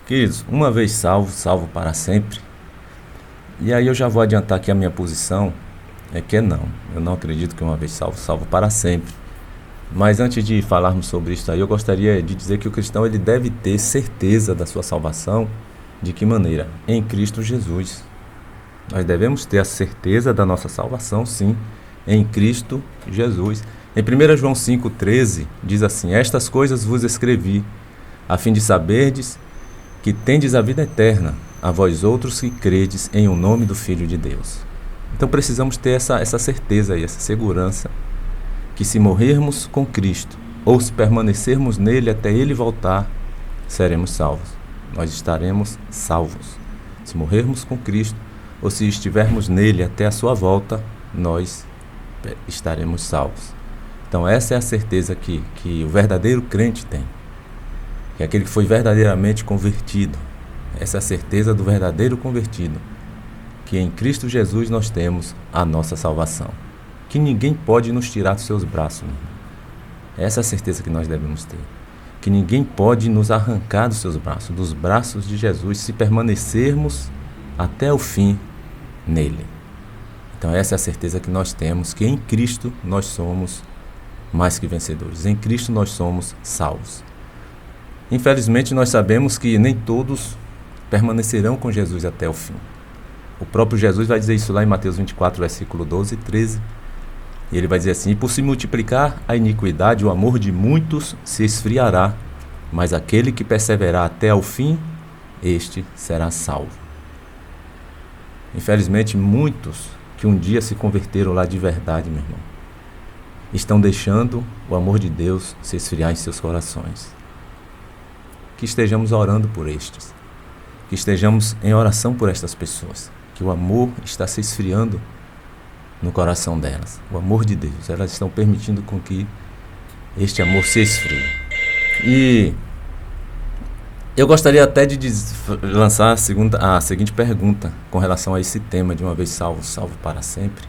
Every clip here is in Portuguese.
Queridos, uma vez salvo, salvo para sempre. E aí eu já vou adiantar aqui a minha posição, é que não. Eu não acredito que uma vez salvo, salvo para sempre. Mas antes de falarmos sobre isso aí, eu gostaria de dizer que o cristão ele deve ter certeza da sua salvação. De que maneira? Em Cristo Jesus. Nós devemos ter a certeza da nossa salvação, sim, em Cristo Jesus. Em 1 João 5,13 diz assim: Estas coisas vos escrevi, a fim de saberdes que tendes a vida eterna, a vós outros que credes em o nome do Filho de Deus. Então precisamos ter essa certeza e essa segurança, que se morrermos com Cristo, ou se permanecermos nele até ele voltar, seremos salvos. Nós estaremos salvos. Se morrermos com Cristo, ou se estivermos nele até a sua volta, nós estaremos salvos. Então essa é a certeza que o verdadeiro crente tem, que é aquele que foi verdadeiramente convertido. Essa é a certeza do verdadeiro convertido, que em Cristo Jesus nós temos a nossa salvação, que ninguém pode nos tirar dos seus braços. Essa é a certeza que nós devemos ter, que ninguém pode nos arrancar dos braços de Jesus, se permanecermos até o fim nele. Então essa é a certeza que nós temos, que em Cristo nós somos mais que vencedores, em Cristo nós somos salvos. Infelizmente nós sabemos que nem todos permanecerão com Jesus até o fim. O próprio Jesus vai dizer isso lá em Mateus 24, versículo 12 e 13. E ele vai dizer assim: E por se multiplicar a iniquidade, o amor de muitos se esfriará, mas aquele que perseverar até ao fim, este será salvo. Infelizmente, muitos que um dia se converteram lá de verdade, meu irmão, estão deixando o amor de Deus se esfriar em seus corações. Que estejamos orando por estes, que estejamos em oração por estas pessoas, que o amor está se esfriando no coração delas. O amor de Deus, elas estão permitindo com que este amor se esfrie. E eu gostaria até de lançar a seguinte pergunta com relação a esse tema de uma vez salvo, salvo para sempre.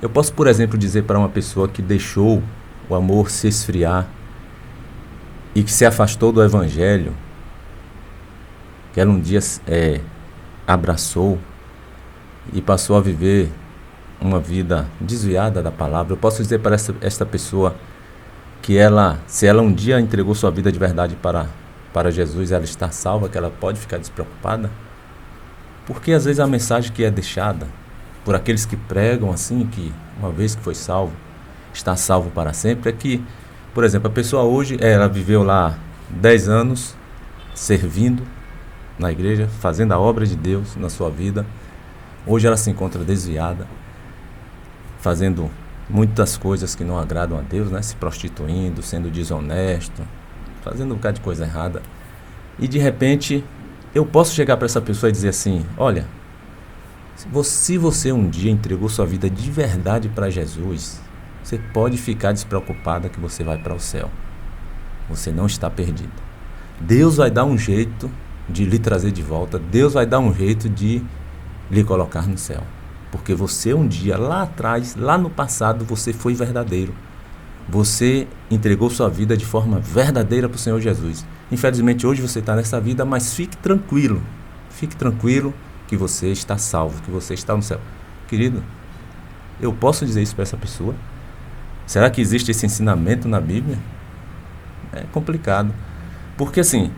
Eu posso, por exemplo, dizer para uma pessoa que deixou o amor se esfriar e que se afastou do Evangelho, que ela um dia abraçou e passou a viver uma vida desviada da palavra, eu posso dizer para esta pessoa que se ela um dia entregou sua vida de verdade para Jesus, ela está salva, que ela pode ficar despreocupada? Porque às vezes a mensagem que é deixada por aqueles que pregam assim, que uma vez que foi salvo, está salvo para sempre, é que, por exemplo, a pessoa hoje, ela viveu lá 10 anos servindo na igreja, fazendo a obra de Deus na sua vida. Hoje ela se encontra desviada, fazendo muitas coisas que não agradam a Deus, né? Se prostituindo, sendo desonesto, fazendo um bocado de coisa errada. E de repente, eu posso chegar para essa pessoa e dizer assim: olha, se você um dia entregou sua vida de verdade para Jesus, você pode ficar despreocupada que você vai para o céu. Você não está perdido. Deus vai dar um jeito de lhe trazer de volta. Deus vai dar um jeito de lhe colocar no céu. Porque você um dia, lá atrás, lá no passado, você foi verdadeiro. Você entregou sua vida de forma verdadeira para o Senhor Jesus. Infelizmente hoje você está nessa vida, mas fique tranquilo que você está salvo, que você está no céu. Querido, eu posso dizer isso para essa pessoa? Será que existe esse ensinamento na Bíblia? É complicado. Porque assim,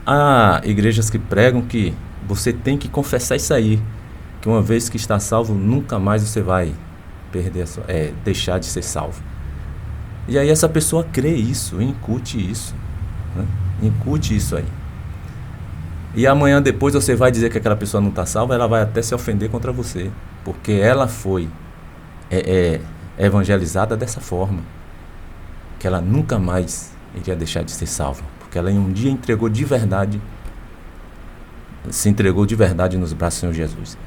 há igrejas que pregam que você tem que confessar isso aí, que uma vez que está salvo, nunca mais você vai deixar de ser salvo. E aí essa pessoa crê isso, incute isso, né? Incute isso aí. E amanhã depois você vai dizer que aquela pessoa não está salva, ela vai até se ofender contra você, porque ela foi evangelizada dessa forma, que ela nunca mais iria deixar de ser salva, porque ela em um dia se entregou de verdade nos braços do Senhor Jesus.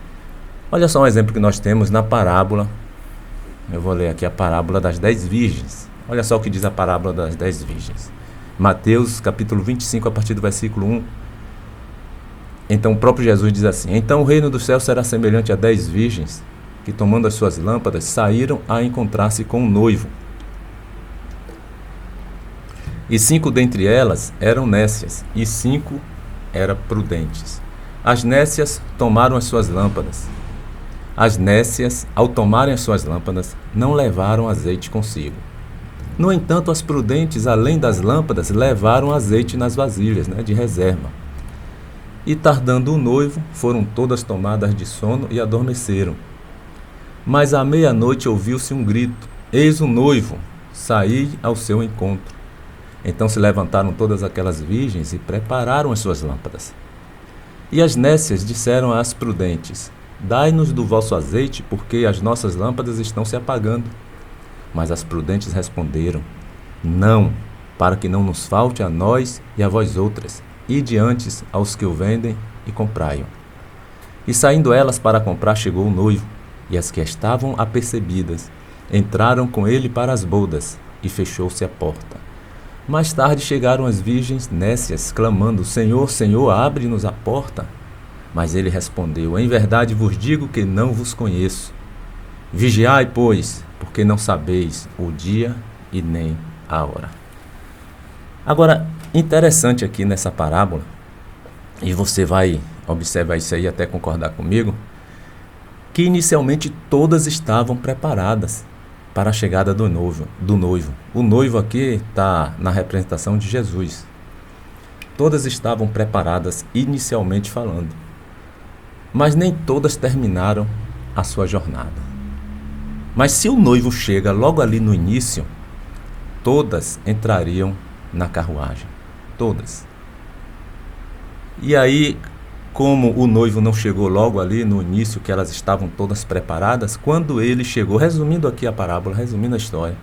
Olha só um exemplo que nós temos na parábola. Eu vou ler aqui a parábola das 10 virgens. Olha só o que diz a parábola das 10 virgens. Mateus capítulo 25, a partir do versículo 1. Então o próprio Jesus diz assim: Então o reino do céu será semelhante a 10 virgens, que tomando as suas lâmpadas, saíram a encontrar-se com um noivo. E 5 dentre elas eram nécias, e 5 eram prudentes. As nécias tomaram as suas lâmpadas. As nécias, ao tomarem as suas lâmpadas, não levaram azeite consigo. No entanto, as prudentes, além das lâmpadas, levaram azeite nas vasilhas, de reserva. E tardando o noivo, foram todas tomadas de sono e adormeceram. Mas à meia-noite ouviu-se um grito: eis o noivo, saí ao seu encontro. Então se levantaram todas aquelas virgens e prepararam as suas lâmpadas. E as nécias disseram às prudentes: dai-nos do vosso azeite, porque as nossas lâmpadas estão se apagando. Mas as prudentes responderam: não, para que não nos falte a nós e a vós outras. Ide antes aos que o vendem e comprai-o. E saindo elas para comprar, chegou o noivo, e as que estavam apercebidas entraram com ele para as bodas, e fechou-se a porta. Mais tarde chegaram as virgens nécias, clamando: Senhor, Senhor, abre-nos a porta. Mas ele respondeu: em verdade vos digo que não vos conheço. Vigiai, pois, porque não sabeis o dia e nem a hora. Agora, interessante aqui nessa parábola, e você vai observar isso aí até concordar comigo, que inicialmente todas estavam preparadas para a chegada do noivo. O noivo aqui está na representação de Jesus. Todas estavam preparadas inicialmente falando, mas nem todas terminaram a sua jornada. Mas se o noivo chega logo ali no início, todas entrariam na carruagem. Todas. E aí, como o noivo não chegou logo ali no início, que elas estavam todas preparadas, quando ele chegou, resumindo aqui a parábola, resumindo a história,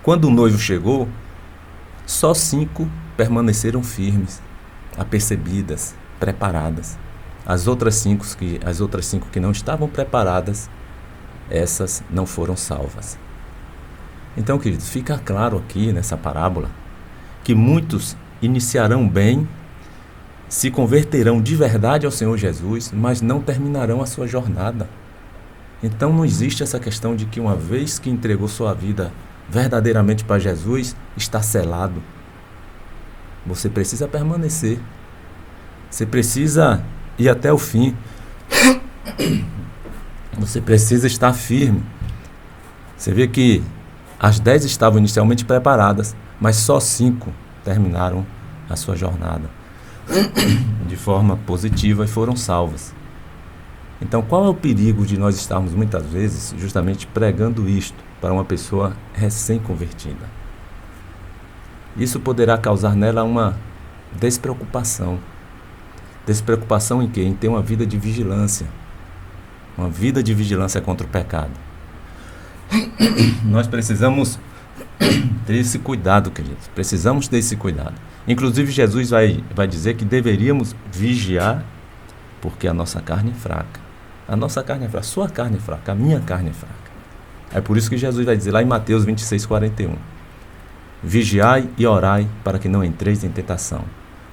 quando o noivo chegou, só 5 permaneceram firmes, apercebidas, preparadas. As outras cinco que não estavam preparadas, essas não foram salvas. Então, queridos, fica claro aqui nessa parábola que muitos iniciarão bem, se converterão de verdade ao Senhor Jesus, mas não terminarão a sua jornada. Então não existe essa questão de que uma vez que entregou sua vida verdadeiramente para Jesus, está selado. Você precisa permanecer. Você precisa ir até o fim. Você precisa estar firme. Você vê que as 10 estavam inicialmente preparadas, mas só 5 terminaram a sua jornada de forma positiva e foram salvas. Então, qual é o perigo de nós estarmos muitas vezes justamente pregando isto para uma pessoa recém-convertida? Isso poderá causar nela uma despreocupação. Despreocupação em quê? Em ter uma vida de vigilância. Uma vida de vigilância contra o pecado. Nós precisamos ter esse cuidado, queridos. Precisamos ter esse cuidado. Inclusive, Jesus vai dizer que deveríamos vigiar, porque a nossa carne é fraca. A nossa carne é fraca, a sua carne é fraca, a minha carne é fraca. É por isso que Jesus vai dizer lá em Mateus 26:41. Vigiai e orai para que não entreis em tentação.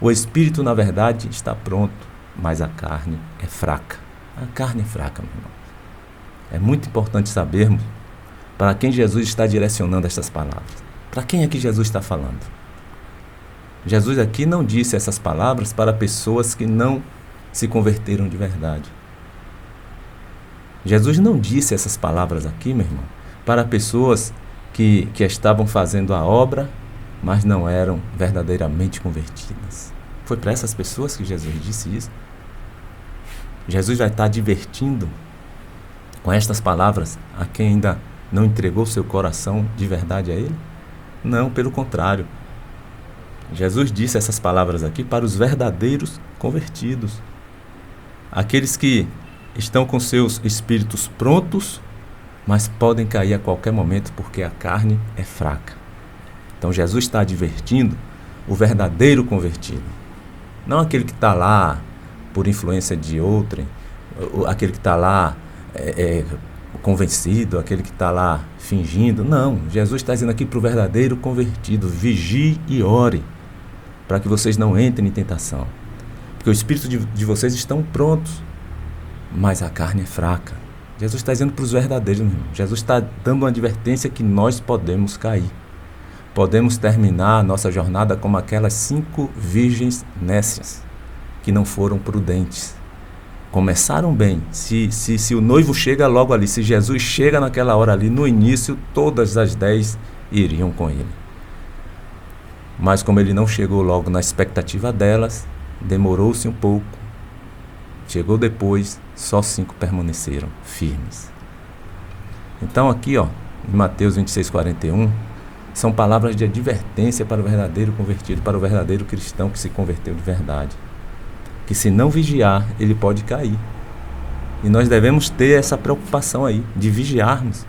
O espírito, na verdade, está pronto, mas a carne é fraca. A carne é fraca, meu irmão. É muito importante sabermos para quem Jesus está direcionando estas palavras. Para quem é que Jesus está falando? Jesus aqui não disse essas palavras para pessoas que não se converteram de verdade. Jesus não disse essas palavras aqui, meu irmão, para pessoas que estavam fazendo a obra, mas não eram verdadeiramente convertidas. Foi para essas pessoas que Jesus disse isso. Jesus vai estar advertindo com estas palavras a quem ainda não entregou seu coração de verdade a Ele? Não, pelo contrário. Jesus disse essas palavras aqui para os verdadeiros convertidos. Aqueles que estão com seus espíritos prontos, mas podem cair a qualquer momento porque a carne é fraca. Então Jesus está advertindo o verdadeiro convertido. Não aquele que está lá por influência de outrem, aquele que está lá convencido, aquele que está lá fingindo. Não, Jesus está dizendo aqui para o verdadeiro convertido: vigie e ore, para que vocês não entrem em tentação. Porque o espírito de vocês estão prontos, mas a carne é fraca. Jesus está dizendo para os verdadeiros, meu irmão. Jesus está dando uma advertência que nós podemos cair. podemos terminar a nossa jornada como aquelas 5 virgens nécias, que não foram prudentes. Começaram bem. Se o noivo chega logo ali, se Jesus chega naquela hora ali, no início, todas as 10 iriam com ele. Mas como ele não chegou logo na expectativa delas, demorou-se um pouco. Chegou depois, só 5 permaneceram firmes. Então aqui, em Mateus 26:41, são palavras de advertência para o verdadeiro convertido, para o verdadeiro cristão que se converteu de verdade. Que se não vigiar, ele pode cair. E nós devemos ter essa preocupação aí, de vigiarmos,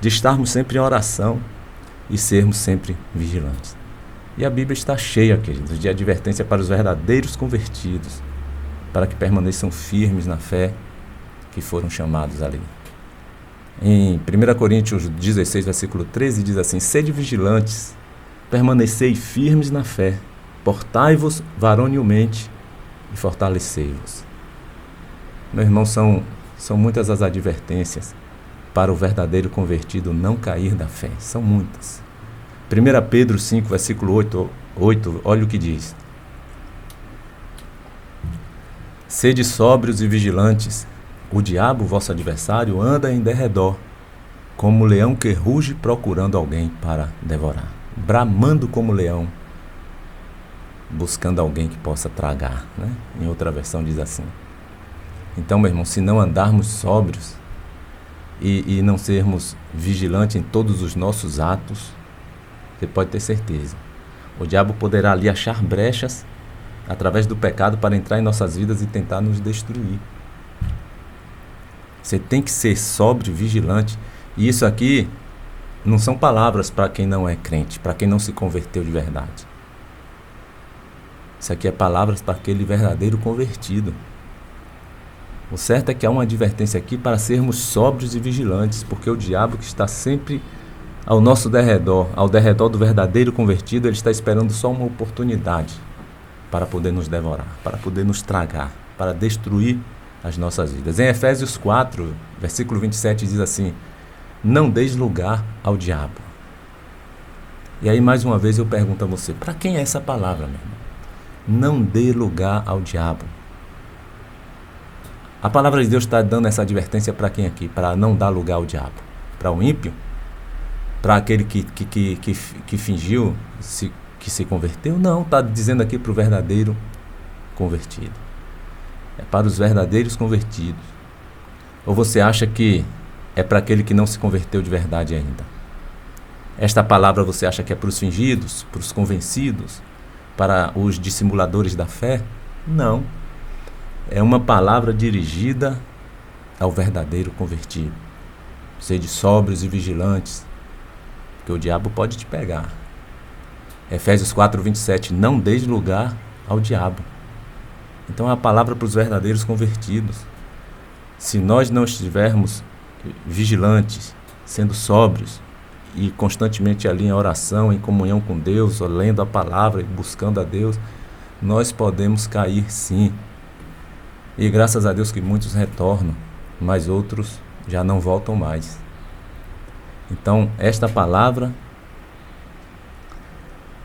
de estarmos sempre em oração e sermos sempre vigilantes. E a Bíblia está cheia, queridos, de advertência para os verdadeiros convertidos, para que permaneçam firmes na fé que foram chamados ali. Em 1 Coríntios 16, versículo 13, diz assim: sede vigilantes, permanecei firmes na fé, portai-vos varonilmente e fortalecei-vos. Meu irmão, são muitas as advertências para o verdadeiro convertido não cair da fé. São muitas. 1 Pedro 5, versículo 8, olha o que diz: sede sóbrios e vigilantes, o diabo, vosso adversário, anda em derredor, como leão que ruge procurando alguém para devorar, bramando como leão, buscando alguém que possa tragar, né? Em outra versão diz assim. Então, meu irmão, se não andarmos sóbrios e não sermos vigilantes em todos os nossos atos, você pode ter certeza, o diabo poderá ali achar brechas através do pecado para entrar em nossas vidas e tentar nos destruir. Você tem que ser sóbrio, vigilante. E isso aqui não são palavras para quem não é crente, para quem não se converteu de verdade. Isso aqui é palavras para aquele verdadeiro convertido. O certo é que há uma advertência aqui para sermos sóbrios e vigilantes, porque o diabo que está sempre ao nosso derredor, ao derredor do verdadeiro convertido, ele está esperando só uma oportunidade para poder nos devorar, para poder nos tragar, para destruir as nossas vidas. Em Efésios 4, versículo 27, diz assim: não deis lugar ao diabo. E aí, mais uma vez, eu pergunto a você, para quem é essa palavra, meu irmão? Não dê lugar ao diabo. A palavra de Deus está dando essa advertência para quem aqui? Para não dar lugar ao diabo. Para o ímpio? Para aquele que fingiu que se converteu? Não, está dizendo aqui para o verdadeiro convertido. É para os verdadeiros convertidos. Ou você acha que é para aquele que não se converteu de verdade ainda? Esta palavra você acha que é para os fingidos, para os convencidos, para os dissimuladores da fé? Não. É uma palavra dirigida ao verdadeiro convertido. Sede sóbrios e vigilantes, porque o diabo pode te pegar. Efésios 4, 27, não deis lugar ao diabo. Então é a palavra para os verdadeiros convertidos. Se nós não estivermos vigilantes, sendo sóbrios e constantemente ali em oração, em comunhão com Deus, lendo a palavra e buscando a Deus, nós podemos cair sim. E graças a Deus que muitos retornam, mas outros já não voltam mais. Então, esta palavra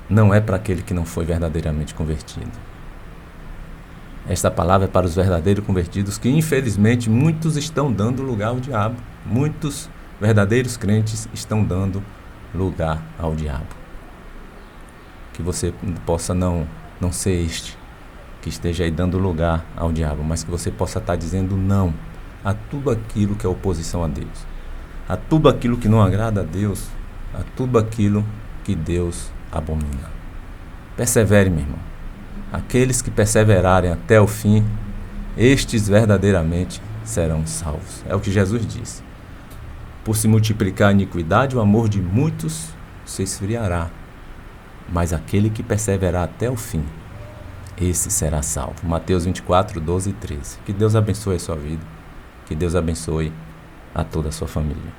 não é para aquele que não foi verdadeiramente convertido. Esta palavra é para os verdadeiros convertidos, que infelizmente muitos estão dando lugar ao diabo. Muitos verdadeiros crentes estão dando lugar ao diabo. Que você possa não ser este que esteja aí dando lugar ao diabo, mas que você possa estar dizendo não a tudo aquilo que é oposição a Deus, a tudo aquilo que não agrada a Deus, a tudo aquilo que Deus abomina. Persevere, meu irmão. Aqueles que perseverarem até o fim, estes verdadeiramente serão salvos. É o que Jesus disse. Por se multiplicar a iniquidade, o amor de muitos se esfriará, mas aquele que perseverar até o fim, esse será salvo. Mateus 24, 12 e 13. Que Deus abençoe a sua vida. Que Deus abençoe a toda a sua família.